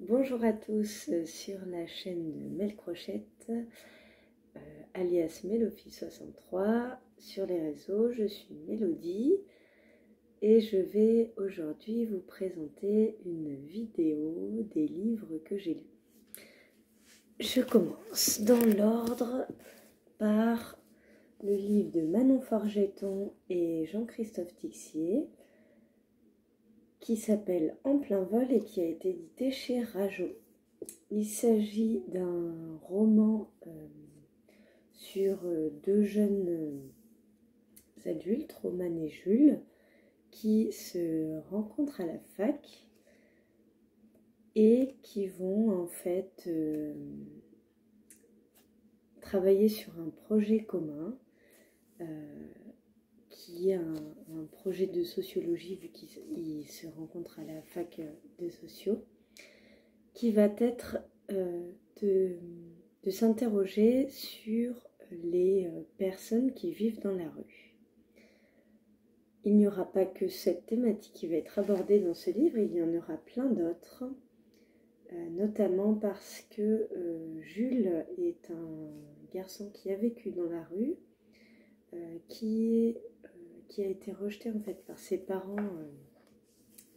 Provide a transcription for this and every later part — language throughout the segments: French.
Bonjour à tous sur la chaîne de Mel Crochette, alias Melofi63. Sur les réseaux, je suis Mélodie et je vais aujourd'hui vous présenter une vidéo des livres que j'ai lus. Je commence dans l'ordre par le livre de Manon Forgeton et Jean-Christophe Tixier, qui s'appelle En plein vol et qui a été édité chez Rajo. Il s'agit d'un roman sur deux jeunes adultes, Romane et Jules, qui se rencontrent à la fac et qui vont en fait travailler sur un projet commun qui est un projet de sociologie, vu qu'ils se rencontrent à la fac de sociaux, qui va être de s'interroger sur les personnes qui vivent dans la rue. Il n'y aura pas que cette thématique qui va être abordée dans ce livre, il y en aura plein d'autres, notamment parce que Jules est un garçon qui a vécu dans la rue, qui a été rejeté en fait par ses parents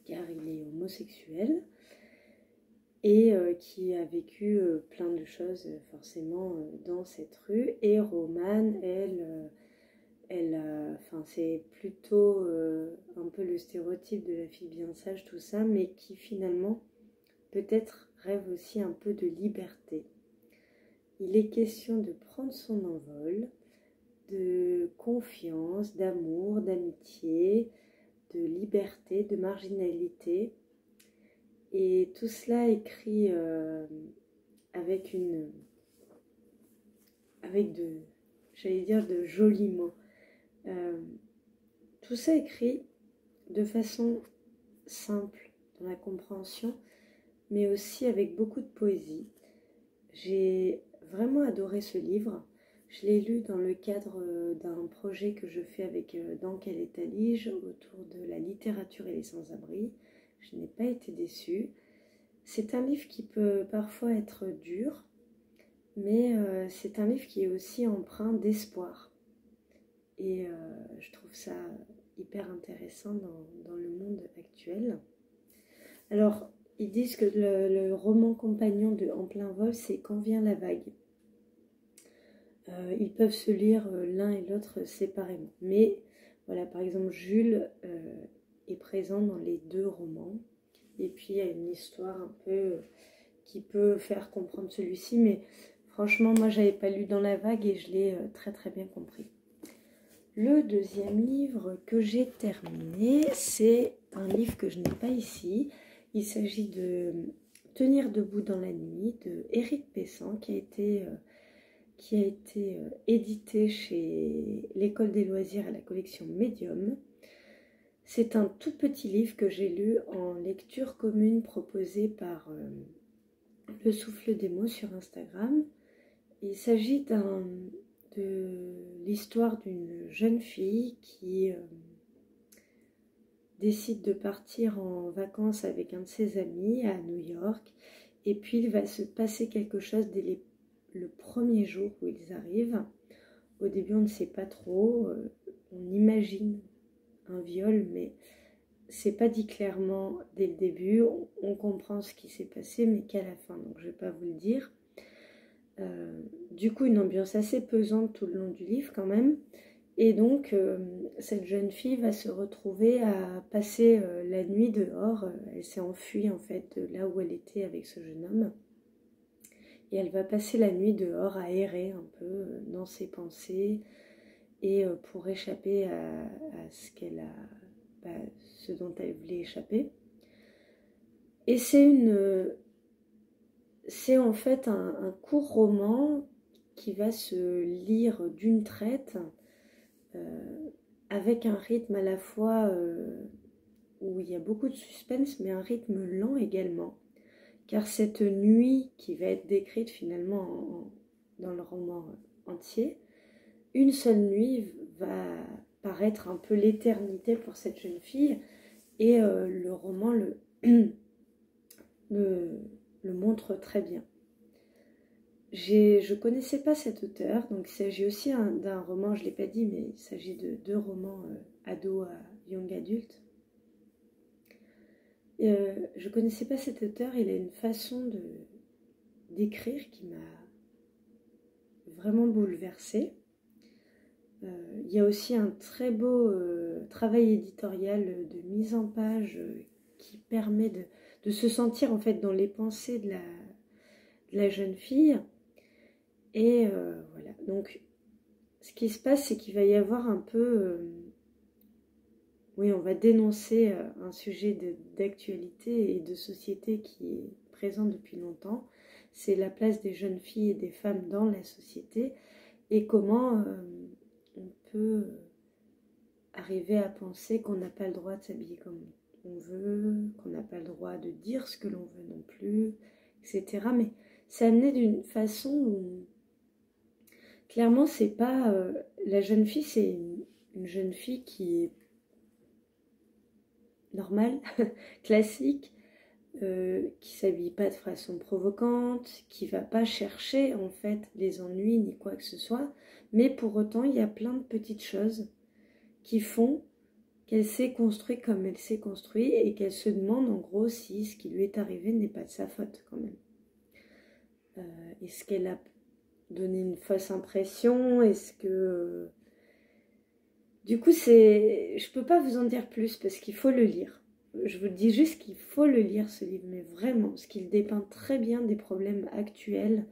car il est homosexuel, et qui a vécu plein de choses forcément dans cette rue. Et Romane, c'est plutôt un peu le stéréotype de la fille bien sage, tout ça, mais qui finalement peut-être rêve aussi un peu de liberté. Il est question de prendre son envol, de confiance, d'amour, d'amitié, de liberté, de marginalité. Et tout cela écrit avec de jolis mots. Tout ça écrit de façon simple dans la compréhension, mais aussi avec beaucoup de poésie. J'ai vraiment adoré ce livre. Je l'ai lu dans le cadre d'un projet que je fais avec Dans quel état lis-je autour de la littérature et les sans-abri. Je n'ai pas été déçue. C'est un livre qui peut parfois être dur, mais c'est un livre qui est aussi empreint d'espoir. Et je trouve ça hyper intéressant dans le monde actuel. Alors, ils disent que le roman compagnon de En plein vol, c'est Quand vient la vague. Ils peuvent se lire l'un et l'autre séparément. Mais voilà, par exemple, Jules est présent dans les deux romans. Et puis, il y a une histoire un peu qui peut faire comprendre celui-ci. Mais franchement, moi, j'avais pas lu Dans la vague et je l'ai très très bien compris. Le deuxième livre que j'ai terminé, c'est un livre que je n'ai pas ici. Il s'agit de Tenir debout dans la nuit de Éric Pessan, qui a été édité chez l'École des loisirs à la collection Medium. C'est un tout petit livre que j'ai lu en lecture commune proposée par Le Souffle des mots sur Instagram. Il s'agit de l'histoire d'une jeune fille qui décide de partir en vacances avec un de ses amis à New York, et puis il va se passer quelque chose dès le premier jour où ils arrivent. Au début on ne sait pas trop, on imagine un viol, mais c'est pas dit clairement dès le début. On comprend ce qui s'est passé, mais qu'à la fin, donc je vais pas vous le dire. Du coup, une ambiance assez pesante tout le long du livre quand même. Et donc, cette jeune fille va se retrouver à passer la nuit dehors. Elle s'est enfuie en fait de là où elle était avec ce jeune homme. Et elle va passer la nuit dehors à errer un peu dans ses pensées et pour échapper à ce dont elle voulait échapper. Et c'est en fait un court roman qui va se lire d'une traite, avec un rythme à la fois où il y a beaucoup de suspense, mais un rythme lent également. Car cette nuit qui va être décrite finalement dans le roman entier, une seule nuit va paraître un peu l'éternité pour cette jeune fille, et le roman le montre très bien. Je ne connaissais pas cet auteur, donc il s'agit aussi d'un roman, je ne l'ai pas dit, mais il s'agit de 2 romans ados à young adulte. Je ne connaissais pas cet auteur, il a une façon d'écrire qui m'a vraiment bouleversée. Il y a aussi un très beau travail éditorial de mise en page qui permet de se sentir en fait dans les pensées de la jeune fille. Et voilà, donc ce qui se passe, c'est qu'il va y avoir un peu, oui, on va dénoncer un sujet d'actualité et de société qui est présent depuis longtemps. C'est la place des jeunes filles et des femmes dans la société et comment on peut arriver à penser qu'on n'a pas le droit de s'habiller comme on veut, qu'on n'a pas le droit de dire ce que l'on veut non plus, etc. Mais c'est amené d'une façon où clairement c'est pas la jeune fille, c'est une jeune fille qui est normale, classique, qui s'habille pas de façon provocante, qui va pas chercher en fait les ennuis ni quoi que ce soit, mais pour autant il y a plein de petites choses qui font qu'elle s'est construite comme elle s'est construite et qu'elle se demande en gros si ce qui lui est arrivé n'est pas de sa faute quand même. Est-ce qu'elle a donné une fausse impression? Est-ce que... Du coup, je peux pas vous en dire plus parce qu'il faut le lire. Je vous dis juste qu'il faut le lire ce livre, mais vraiment, parce qu'il dépeint très bien des problèmes actuels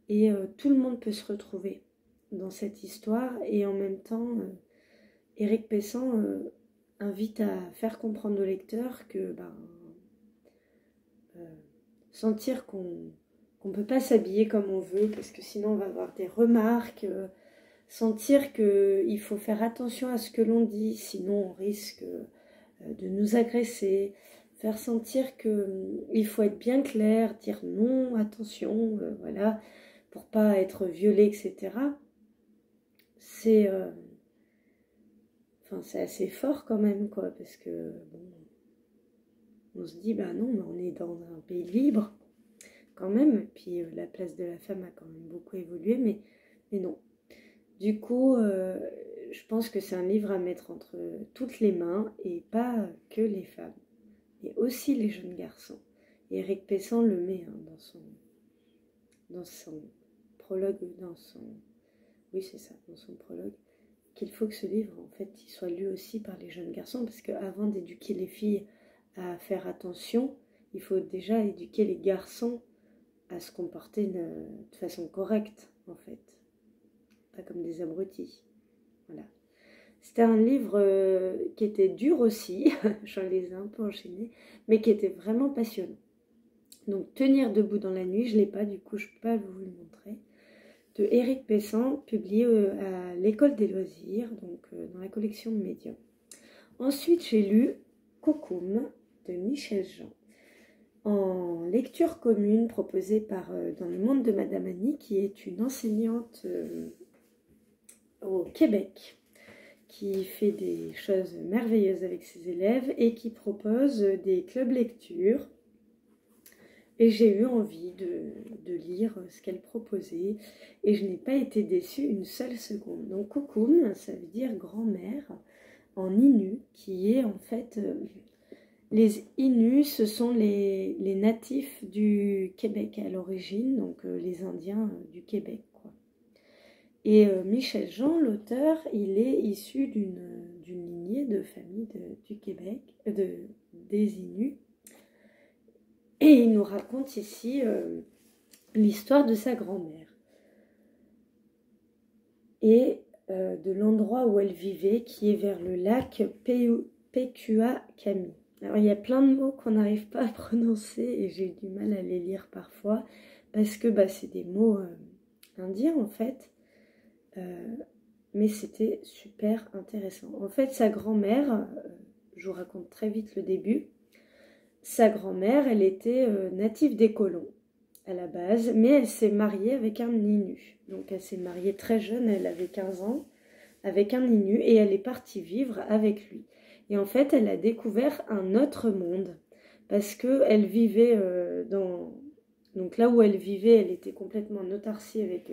et tout le monde peut se retrouver dans cette histoire et en même temps, Éric Pessan invite à faire comprendre au lecteur que sentir qu'on ne peut pas s'habiller comme on veut parce que sinon on va avoir des remarques, sentir qu'il faut faire attention à ce que l'on dit, sinon on risque de nous agresser, faire sentir qu'il faut être bien clair, dire non, attention, voilà, pour pas être violé, etc. C'est assez fort quand même, quoi, parce que bon, on se dit, bah non, mais on est dans un pays libre, quand même, puis la place de la femme a quand même beaucoup évolué, mais non. Du coup, je pense que c'est un livre à mettre entre toutes les mains, et pas que les femmes, et aussi les jeunes garçons. Et Éric Pessan le met dans son prologue, oui c'est ça, dans son prologue, qu'il faut que ce livre, en fait, il soit lu aussi par les jeunes garçons, parce qu'avant d'éduquer les filles à faire attention, il faut déjà éduquer les garçons à se comporter de façon correcte, en fait. Pas comme des abrutis. Voilà. C'était un livre qui était dur aussi, j'en les ai un peu enchaînés, mais qui était vraiment passionnant. Donc, Tenir debout dans la nuit, je ne l'ai pas, du coup, je ne peux pas vous le montrer. De Éric Pessan, publié à l'École des loisirs, donc dans la collection Médium. Ensuite, j'ai lu Cocoum de Michel Jean, en lecture commune proposée par Dans le monde de Madame Annie, qui est une enseignante au Québec, qui fait des choses merveilleuses avec ses élèves et qui propose des clubs lecture. Et j'ai eu envie de lire ce qu'elle proposait et je n'ai pas été déçue une seule seconde. Donc Cocoum, ça veut dire grand-mère en Innu, qui est en fait... les Innus, ce sont les natifs du Québec à l'origine, donc les Indiens du Québec, quoi. Et Michel Jean, l'auteur, il est issu d'une lignée de famille du Québec, des Innus. Et il nous raconte ici l'histoire de sa grand-mère. Et de l'endroit où elle vivait, qui est vers le lac Pécuakami. Alors, il y a plein de mots qu'on n'arrive pas à prononcer et j'ai du mal à les lire parfois parce que c'est des mots indiens en fait. Mais c'était super intéressant. En fait, sa grand-mère, je vous raconte très vite le début, sa grand-mère, elle était native des colons à la base, mais elle s'est mariée avec un Innu. Donc elle s'est mariée très jeune, elle avait 15 ans, avec un Innu et elle est partie vivre avec lui. Et en fait, elle a découvert un autre monde parce qu'elle vivait Donc là où elle vivait, elle était complètement en autarcie avec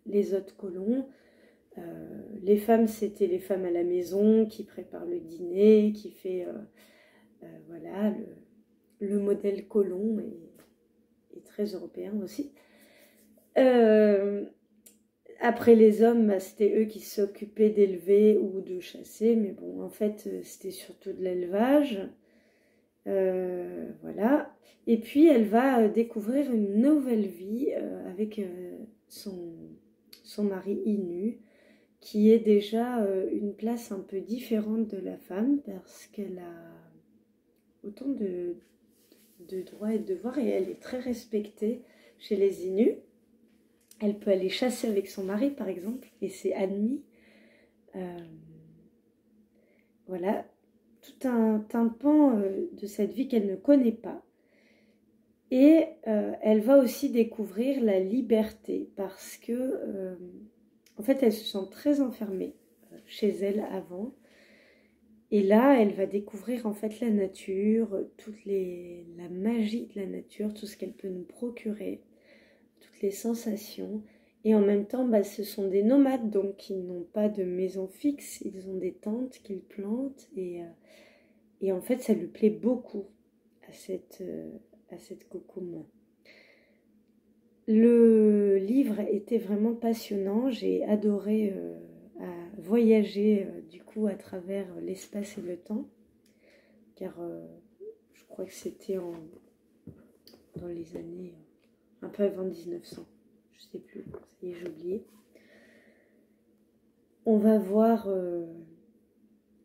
les autres colons. Les femmes, c'était les femmes à la maison qui préparent le dîner, qui fait voilà, le modèle colon et très européen aussi. Après les hommes, bah, c'était eux qui s'occupaient d'élever ou de chasser, mais bon, en fait, c'était surtout de l'élevage. Voilà. Et puis, elle va découvrir une nouvelle vie avec son mari Inu, qui est déjà une place un peu différente de la femme, parce qu'elle a autant de droits et de devoirs, et elle est très respectée chez les Inuits. Elle peut aller chasser avec son mari, par exemple, et c'est admis. Voilà, tout un pan de cette vie qu'elle ne connaît pas. Et elle va aussi découvrir la liberté, parce que, en fait, elle se sent très enfermée chez elle avant. Et là, elle va découvrir en fait la nature, la magie de la nature, tout ce qu'elle peut nous procurer, toutes les sensations. Et en même temps, bah, ce sont des nomades, donc ils n'ont pas de maison fixe, ils ont des tentes qu'ils plantent. Et en fait, ça lui plaît beaucoup à cette Kokoum. Le livre était vraiment passionnant, j'ai adoré à voyager du coup à travers l'espace et le temps, car je crois que c'était dans les années un peu avant 1900, je sais plus, ça y est, j'ai oublié. On va voir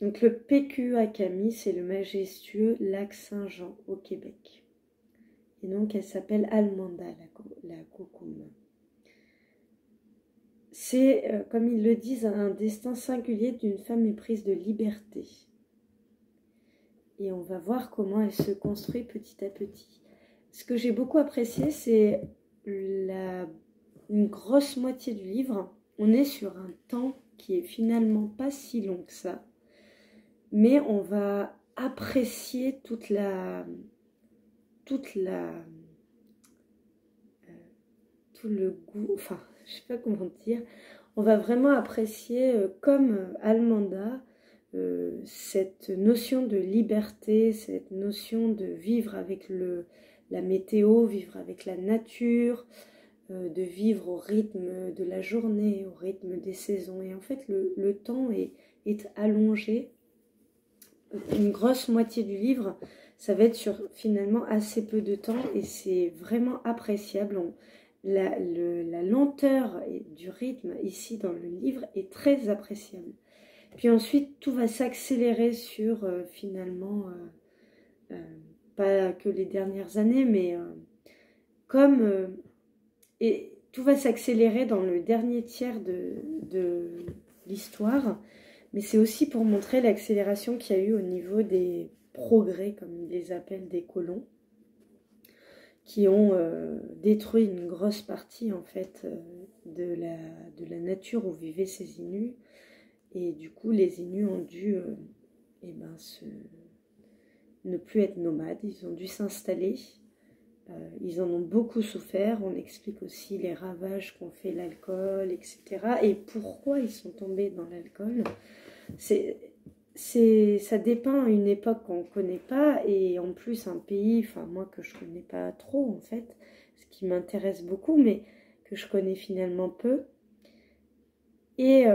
donc le PQ Akami, c'est le majestueux lac Saint-Jean au Québec. Et donc elle s'appelle Almanda, la Kokoum. C'est, comme ils le disent, un destin singulier d'une femme éprise de liberté. Et on va voir comment elle se construit petit à petit. Ce que j'ai beaucoup apprécié, c'est une grosse moitié du livre. On est sur un temps qui est finalement pas si long que ça. Mais on va apprécier tout le goût, enfin, je sais pas comment dire. On va vraiment apprécier, comme Almanda, cette notion de liberté, cette notion de vivre avec la météo, vivre avec la nature, de vivre au rythme de la journée, au rythme des saisons. Et en fait, le temps est allongé. Une grosse moitié du livre, ça va être sur finalement assez peu de temps et c'est vraiment appréciable. La lenteur du rythme ici dans le livre est très appréciable. Puis ensuite, tout va s'accélérer sur finalement, pas que les dernières années, mais et tout va s'accélérer dans le dernier tiers de l'histoire. Mais c'est aussi pour montrer l'accélération qu'il y a eu au niveau des progrès, comme ils les appellent, des colons, qui ont détruit une grosse partie en fait de la nature où vivaient ces Inuits. Et du coup, les Inuits ont dû ne plus être nomades, ils ont dû s'installer. Ils en ont beaucoup souffert. On explique aussi les ravages qu'ont fait l'alcool, etc. Et pourquoi ils sont tombés dans l'alcool. Ça dépeint une époque qu'on ne connaît pas et en plus un pays, enfin moi que je ne connais pas trop en fait, ce qui m'intéresse beaucoup mais que je connais finalement peu. Et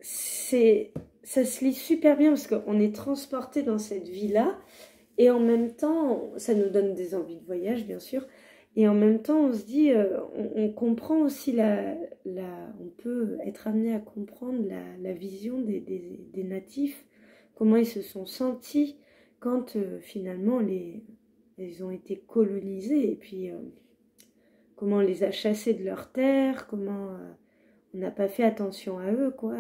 ça se lit super bien parce qu'on est transporté dans cette vie-là et en même temps, ça nous donne des envies de voyage bien sûr. Et en même temps, on se dit, on comprend aussi on peut être amené à comprendre la vision des natifs, comment ils se sont sentis quand finalement ils ont été colonisés, et puis comment on les a chassés de leurs terres, comment on n'a pas fait attention à eux, quoi,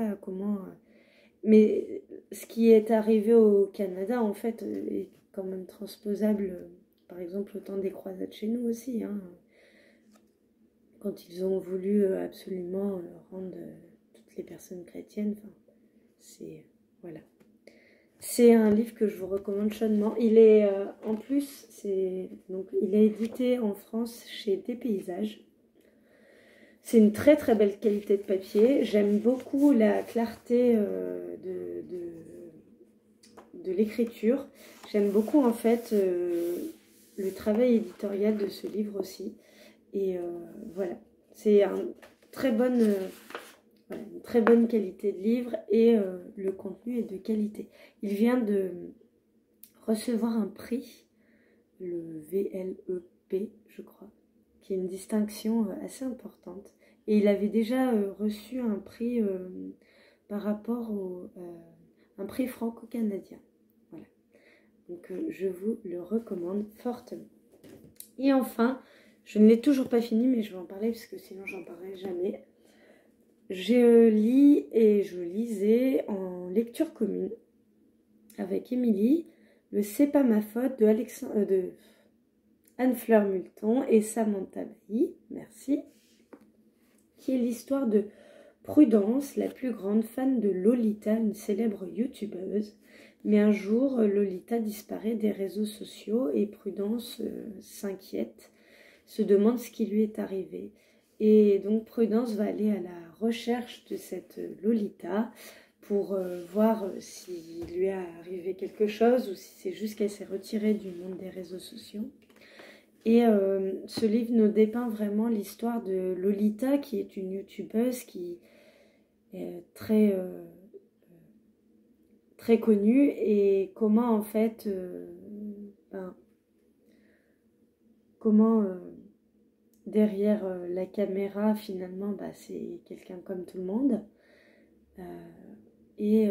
mais ce qui est arrivé au Canada, en fait, est quand même transposable. Par exemple, au temps des croisades chez nous aussi, hein, quand ils ont voulu absolument rendre toutes les personnes chrétiennes, enfin, voilà. C'est un livre que je vous recommande chaudement. Il est, en plus, il est édité en France chez Des Paysages. C'est une très très belle qualité de papier. J'aime beaucoup la clarté de l'écriture. J'aime beaucoup en fait le travail éditorial de ce livre aussi. Et voilà, c'est une très bonne qualité de livre et le contenu est de qualité. Il vient de recevoir un prix, le VLEP, je crois, qui est une distinction assez importante. Et il avait déjà reçu un prix par rapport un prix franco-canadien. Voilà. Donc je vous le recommande fortement. Et enfin, je ne l'ai toujours pas fini, mais je vais en parler parce que sinon j'en parlerai jamais. Je lis et je lisais en lecture commune avec Émilie le C'est pas ma faute de Anne-Fleur Multon et Samantha Bailly, merci, qui est l'histoire de Prudence, la plus grande fan de Lolita, une célèbre youtubeuse. Mais un jour, Lolita disparaît des réseaux sociaux et Prudence s'inquiète, se demande ce qui lui est arrivé. Et donc Prudence va aller à la recherche de cette Lolita pour voir s'il lui est arrivé quelque chose ou si c'est juste qu'elle s'est retirée du monde des réseaux sociaux. Et ce livre nous dépeint vraiment l'histoire de Lolita, qui est une youtubeuse qui est très connue, et comment en fait, derrière la caméra, finalement, c'est quelqu'un comme tout le monde. Et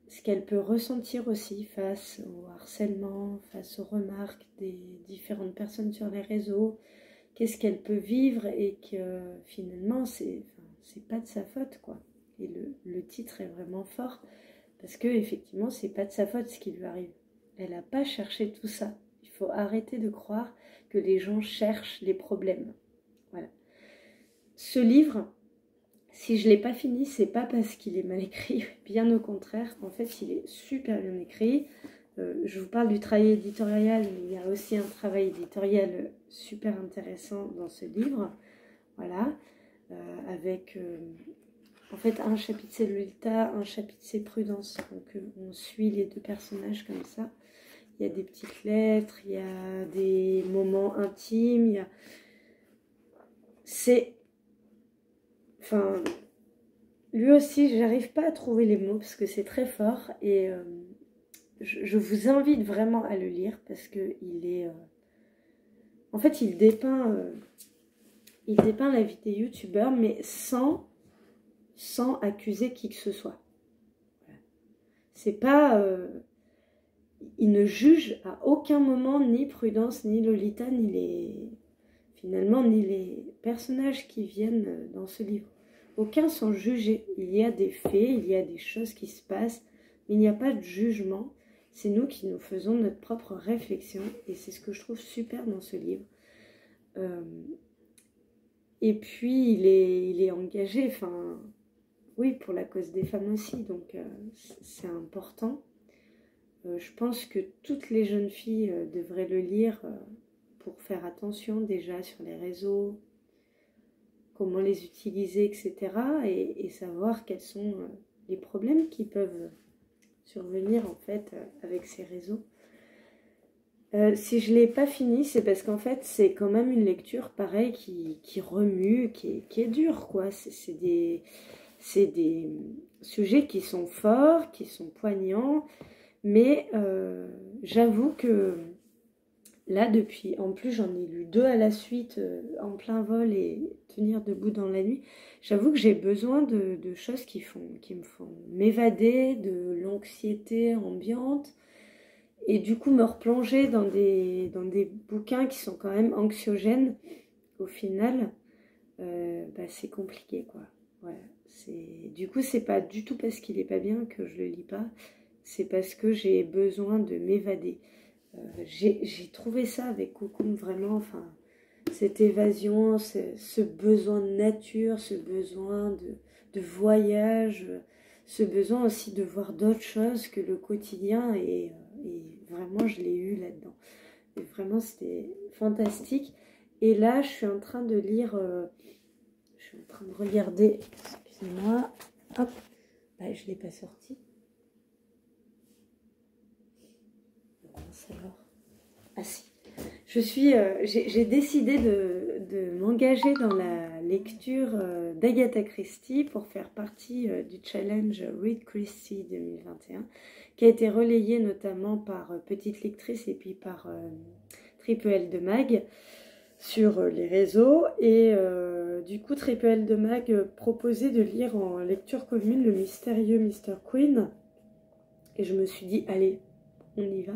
ce qu'elle peut ressentir aussi face au harcèlement, face aux remarques des différentes personnes sur les réseaux, qu'est-ce qu'elle peut vivre et que finalement c'est pas de sa faute, quoi. Et le titre est vraiment fort parce que effectivement c'est pas de sa faute ce qui lui arrive. Elle n'a pas cherché tout ça. Il faut arrêter de croire que les gens cherchent les problèmes. Voilà. Ce livre, si je ne l'ai pas fini, c'est pas parce qu'il est mal écrit, bien au contraire. En fait, il est super bien écrit. Je vous parle du travail éditorial, mais il y a aussi un travail éditorial super intéressant dans ce livre. Voilà, avec en fait un chapitre c'est Lolita, un chapitre c'est Prudence. Donc on suit les deux personnages comme ça. Il y a des petites lettres, il y a des moments intimes, il y a... C'est... Enfin, lui aussi, j'arrive pas à trouver les mots parce que c'est très fort et je vous invite vraiment à le lire parce que il est... en fait, il dépeint la vie des youtubeurs, mais sans accuser qui que ce soit. Voilà. C'est pas... il ne juge à aucun moment ni Prudence, ni Lolita, ni les personnages qui viennent dans ce livre. Aucun sont jugés. Il y a des faits, il y a des choses qui se passent, mais il n'y a pas de jugement. C'est nous qui nous faisons notre propre réflexion, et c'est ce que je trouve super dans ce livre. Et puis, il est engagé, oui, pour la cause des femmes aussi, donc c'est important. Je pense que toutes les jeunes filles devraient le lire pour faire attention déjà sur les réseaux, comment les utiliser, etc. Et savoir quels sont les problèmes qui peuvent survenir en fait avec ces réseaux. Si je ne l'ai pas fini, c'est parce qu'en fait c'est quand même une lecture pareil qui remue, qui est dure, quoi. C'est des sujets qui sont forts, qui sont poignants, mais j'avoue que là, depuis, en plus j'en ai lu 2 à la suite, en plein vol et tenir debout dans la nuit, j'avoue que j'ai besoin de choses qui me font m'évader de l'anxiété ambiante et du coup me replonger dans des bouquins qui sont quand même anxiogènes. Au final, c'est compliqué, quoi. Voilà. Du coup, c'est pas du tout parce qu'il est pas bien que je le lis pas, c'est parce que j'ai besoin de m'évader. J'ai trouvé ça avec Cocoon, vraiment, cette évasion, ce besoin de nature, ce besoin de voyage, ce besoin aussi de voir d'autres choses que le quotidien et vraiment je l'ai eu là-dedans. Et vraiment c'était fantastique. Et là je suis en train de lire, je suis en train de regarder, excusez-moi, hop, bah, je ne l'ai pas sorti. Alors, ah si. J'ai décidé de m'engager dans la lecture d'Agatha Christie pour faire partie du challenge Read Christie 2021, qui a été relayé notamment par Petite Lectrice et puis par Triple L de Mag sur les réseaux. Et du coup, Triple L de Mag proposait de lire en lecture commune le mystérieux Mr. Queen. Et je me suis dit, allez, on y va.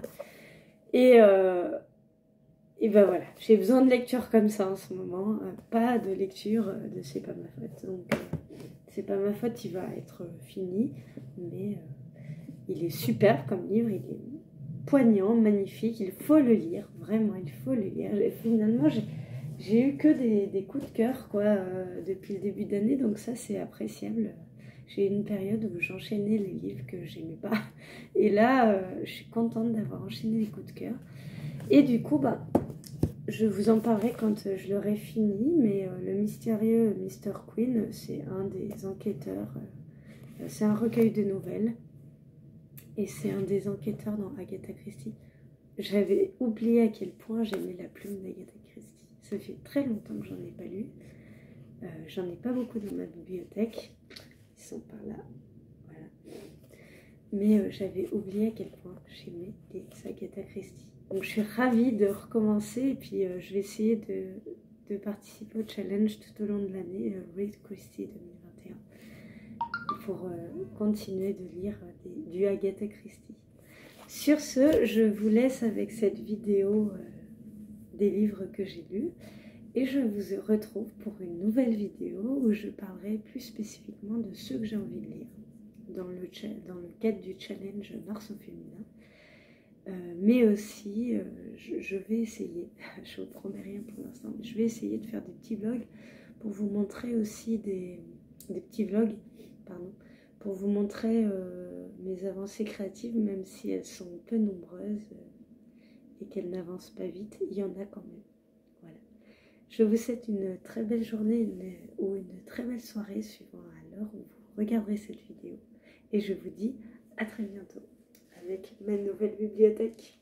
Et ben voilà, j'ai besoin de lecture comme ça en ce moment, pas de lecture de C'est pas ma faute. Donc C'est pas ma faute, il va être fini, mais il est superbe comme livre, il est poignant, magnifique, il faut le lire, vraiment, il faut le lire. Et finalement, j'ai eu que des coups de cœur quoi, depuis le début d'année, donc ça c'est appréciable. J'ai eu une période où j'enchaînais les livres que j'aimais pas, et là, je suis contente d'avoir enchaîné les coups de cœur. Et du coup, bah, je vous en parlerai quand je l'aurai fini, mais le mystérieux Mr. Queen, c'est un des enquêteurs, c'est un recueil de nouvelles, et c'est un des enquêteurs dans Agatha Christie. J'avais oublié à quel point j'aimais la plume d'Agatha Christie. Ça fait très longtemps que j'en ai pas lu, j'en ai pas beaucoup dans ma bibliothèque, ils sont par là, voilà. Mais j'avais oublié à quel point j'aimais les Agatha Christie. Donc je suis ravie de recommencer et puis je vais essayer de participer au challenge tout au long de l'année Read Christie 2021 pour continuer de lire du Agatha Christie. Sur ce, je vous laisse avec cette vidéo des livres que j'ai lus et je vous retrouve pour une nouvelle vidéo où je parlerai plus spécifiquement de ceux que j'ai envie de lire dans le cadre du challenge Mars au féminin. Mais aussi, je vais essayer, je ne vous promets rien pour l'instant, mais je vais essayer de faire des petits vlogs pour vous montrer aussi des petits vlogs, pardon, pour vous montrer mes avancées créatives, même si elles sont peu nombreuses et qu'elles n'avancent pas vite, il y en a quand même. Voilà. Je vous souhaite une très belle journée ou une très belle soirée suivant à l'heure où vous regarderez cette vidéo. Et je vous dis à très bientôt avec ma nouvelle bibliothèque.